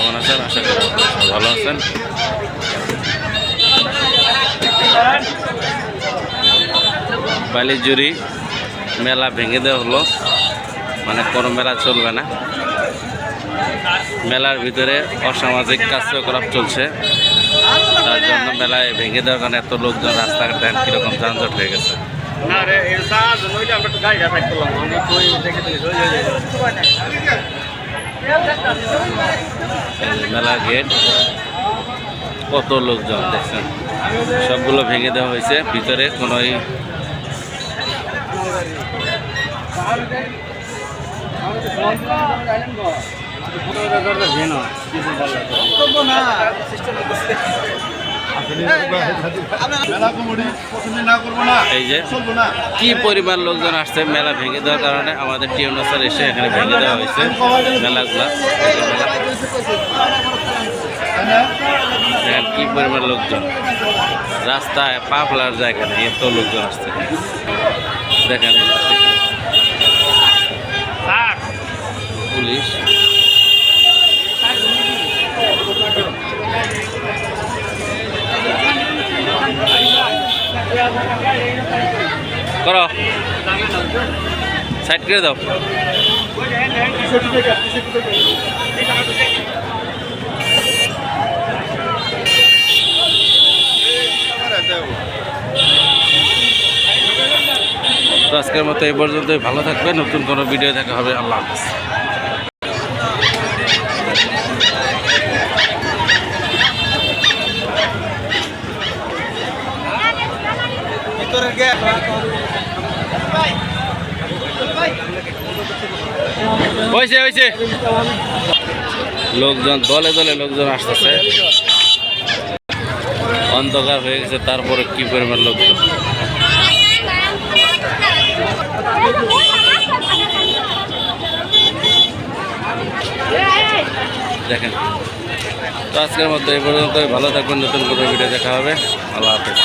কেমন আছেন? আশা করি ভালো আছেন। বালিজুরি মেলা ভেঙে দেওয়া হলো, মানে কোনো মেলা চলবে না। মেলার ভিতরে অসামাজিক কার্যকলাপ চলছে, তার জন্য মেলায় ভেঙে দেওয়ার কারণে এত লোকজন রাস্তাঘাটে কীরকম যানজট হয়ে গেছে। মেলার গেট, কত লোকজন দেখছেন, সবগুলো ভেঙে দেওয়া হয়েছে। ভিতরে কোনো এই যে কি পরিমাণ লোকজন আসছে মেলা ভেঙে দেওয়ার কারণে। আমাদের টিউনাসার এসে এখানে ভেঙে দেওয়া হয়েছে মেলাগুলা। দেখেন কি পরিমাণ লোকজন, রাস্তায় পা ফেলার জায়গা নেই, এত লোকজন আসছে। দেখেন পুলিশ করো, সাইড করে দাও। তো আজকের মতো এই পর্যন্তই। ভালো থাকবে, নতুন কোনো ভিডিও দেখা হবে। আল্লাহ হাফেজ। হয়েছে লোকজন দলে দলে লোকজন আসতেছে, অন্ধকার হয়ে গেছে, তারপরে কি পরিমাণ লোকজন। দেখেন, তো আজকের মতো এই পর্যন্ত। ভালো থাকবেন, নতুন কোনো ভিডিও দেখা হবে। আল্লাহ হাফেজ।